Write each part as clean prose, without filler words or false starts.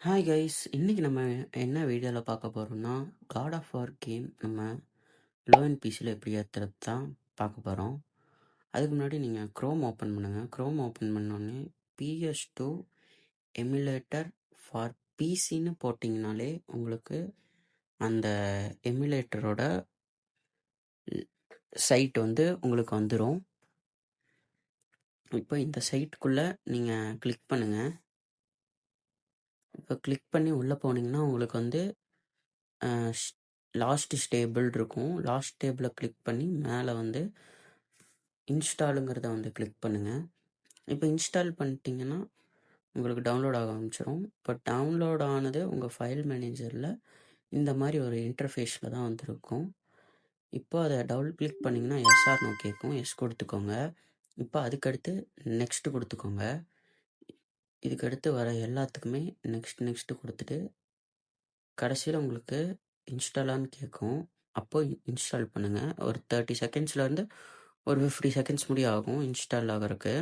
Hi guys, இன்னைக்கு நம்ம என்ன வீடியோவில் பார்க்க போகிறோம்னா காட் ஆஃப் வார் கேம் நம்ம லோ அண்ட் பிசியில் எப்படி ஏற்றுறது தான் பார்க்க போகிறோம். அதுக்கு முன்னாடி நீங்கள் க்ரோம் ஓப்பன் பண்ணுங்கள். க்ரோம் ஓப்பன் பண்ணோடனே PS2 எமுலேட்டர் ஃபார் பிசின்னு போட்டிங்கனாலே உங்களுக்கு அந்த எமுலேட்டரோட சைட் வந்து உங்களுக்கு வந்துடும். இப்போ இந்த சைட்டுக்குள்ளே நீங்கள் கிளிக் பண்ணுங்கள். இப்போ கிளிக் பண்ணி உள்ளே போனீங்கன்னா உங்களுக்கு வந்து லாஸ்ட் ஸ்டேபிள் இருக்கும். லாஸ்ட் டேபிளை கிளிக் பண்ணி மேலே வந்து இன்ஸ்டாலுங்கிறத வந்து கிளிக் பண்ணுங்கள். இப்போ இன்ஸ்டால் பண்ணிட்டீங்கன்னா உங்களுக்கு டவுன்லோட் ஆக ஆரம்பிச்சிடும். இப்போ டவுன்லோட் ஆனது உங்கள் ஃபைல் மேனேஜரில் இந்த மாதிரி ஒரு இன்டர்ஃபேஸில் தான் வந்துருக்கும். இப்போ அதை டபுள் கிளிக் பண்ணிங்கன்னா எஸ்ஆர்னோ கேட்கும். எஸ் கொடுத்துக்கோங்க. இப்போ அதுக்கடுத்து நெக்ஸ்ட் கொடுத்துக்கோங்க. இதுக்கடுத்து வர எல்லாத்துக்குமே நெக்ஸ்ட் கொடுத்துட்டு கடைசியில் உங்களுக்கு இன்ஸ்டாலான்னு கேட்கும். அப்போ இன்ஸ்டால் பண்ணுங்கள். ஒரு 30 செகண்ட்ஸ்லேருந்து ஒரு 50 செகண்ட்ஸ் முடிய ஆகும் இன்ஸ்டால் ஆகிறதுக்கு.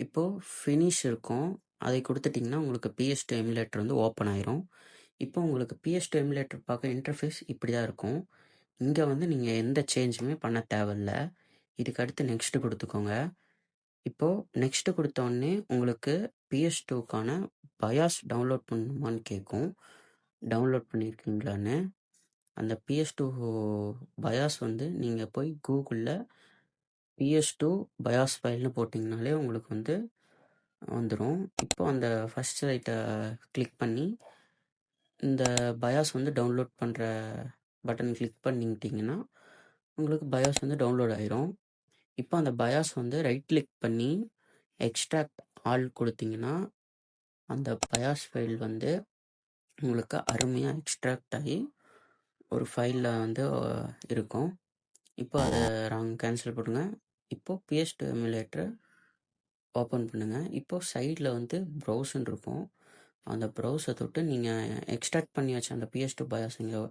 இப்போது ஃபினிஷ் இருக்கும். அதை கொடுத்துட்டிங்கன்னா உங்களுக்கு PS2 எமுலேட்டர் வந்து ஓப்பன் ஆயிரும். இப்போ உங்களுக்கு PS2 எமுலேட்டர் பார்க்க இன்டர்ஃபேஸ் இப்படி தான் இருக்கும். இங்கே வந்து நீங்கள் எந்த சேஞ்சுமே பண்ண தேவையில்ல. இதுக்கு அடுத்து நெக்ஸ்ட் கொடுத்துக்கோங்க. இப்போது நெக்ஸ்ட் கொடுத்தோடனே உங்களுக்கு PS2க்கான பயாஸ் டவுன்லோட் பண்ணணுமான்னு கேட்கும். டவுன்லோட் பண்ணியிருக்கீங்களான்னு. அந்த PS2 பயாஸ் வந்து நீங்கள் போய் கூகுளில் PS2 பயாஸ் ஃபைல்னு போட்டிங்கனாலே உங்களுக்கு வந்து வந்துடும். இப்போ அந்த ஃபஸ்ட் சைட்டை கிளிக் பண்ணி இந்த பயாஸ் வந்து டவுன்லோட் பண்ணுற பட்டன் கிளிக் பண்ணிக்கிட்டிங்கன்னா உங்களுக்கு பயாஸ் வந்து டவுன்லோட் ஆயிரும். இப்போ அந்த பயாஸ் வந்து ரைட் கிளிக் பண்ணி எக்ஸ்ட்ராக்ட் ஆல் கொடுத்தீங்கன்னா அந்த பயாஸ் ஃபைல் வந்து உங்களுக்கு அருமையாக எக்ஸ்ட்ராக்ட் ஆகி ஒரு ஃபைலில் வந்து இருக்கும். இப்போ அதை கேன்சல் பண்ணுங்க. இப்போது PS2 எமுலேட்டரை ஓப்பன் பண்ணுங்கள். இப்போது சைடில் வந்து ப்ரௌசர் இருக்கும். அந்த ப்ரௌசரை தொட்டு நீங்கள் எக்ஸ்ட்ராக்ட் பண்ணி வச்ச அந்த PS2 பயாஸ் இங்கே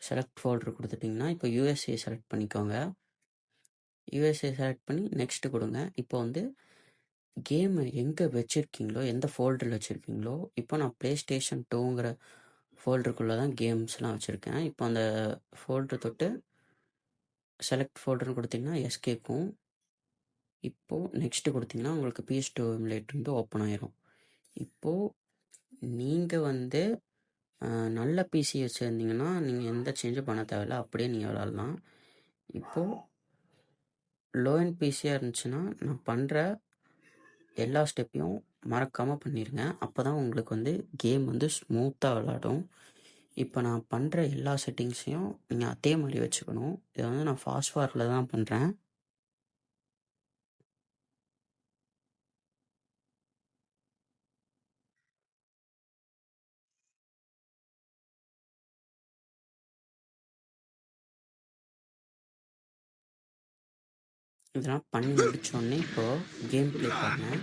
செலக்ட் ஃபோல்டர் கொடுத்துட்டிங்கன்னா இப்போ USA செலக்ட் பண்ணிக்கோங்க. USA செலக்ட் பண்ணி நெக்ஸ்ட் கொடுங்க. இப்போ வந்து கேம் எங்கே வச்சுருக்கீங்களோ, எந்த ஃபோல்டரில் வச்சுருக்கீங்களோ, இப்போ நான் PlayStation 2ங்கிற ஃபோல்டருக்குள்ளே தான் கேம்ஸ்லாம் வச்சுருக்கேன். இப்போ அந்த ஃபோல்டர் தொட்டு செலக்ட் ஃபோல்டர்னு கொடுத்தீங்கன்னா எஸ் கேட்கும். இப்போது நெக்ஸ்ட் கொடுத்தீங்கன்னா உங்களுக்கு PS2 எமுலேட்டர் வந்து ஓப்பன் ஆயிரும். இப்போது நீங்கள் வந்து நல்ல பிசி வச்சுருந்தீங்கன்னா நீங்கள் எந்த சேஞ்சும் பண்ண தேவையில்ல, அப்படியே நீங்கள் விளாட்லாம். இப்போது லோ அண்ட் பிசியாக இருந்துச்சுன்னா நான் பண்ணுற எல்லா ஸ்டெப்பையும் மறக்காமல் பண்ணிடுங்க. அப்போ தான் உங்களுக்கு வந்து கேம் வந்து ஸ்மூத்தாக விளாடும். இப்போ நான் பண்ணுற எல்லா செட்டிங்ஸையும் நீங்கள் அதே மாதிரி வச்சுக்கணும். இதை வந்து நான் ஃபாஸ்ட் ஃபார்வர்டில் தான் பண்ணுறேன். இதெல்லாம் பண்ணி முடித்தோடனே இப்போது கேம் ப்ளே பாருங்கள்.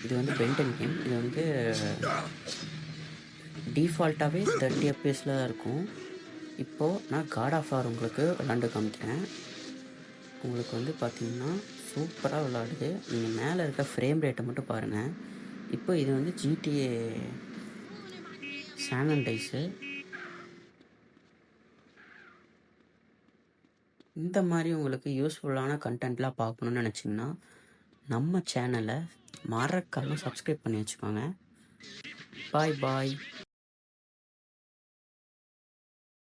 இது வந்து பென்டன் கேம். இது வந்து டிஃபால்ட்டாகவே 30 FPS தான் இருக்கும். இப்போது நான் காட் ஆஃப் வார் உங்களுக்கு விளாண்டு காமிக்கிறேன். உங்களுக்கு வந்து பார்த்தீங்கன்னா சூப்பராக விளாடுது. நீங்கள் மேலே இருக்க ஃப்ரேம் ரேட்டை மட்டும் பாருங்கள். இப்போ இது வந்து GTA சான் அண்ட்ரைஸு. இந்த மாதிரி உங்களுக்கு யூஸ்ஃபுல்லான கண்டென்ட்லாம் பார்க்கணுன்னு நினச்சிங்கன்னா நம்ம சேனலை மறக்காமல் சப்ஸ்கிரைப் பண்ணி வச்சுக்கோங்க. பாய் பாய்.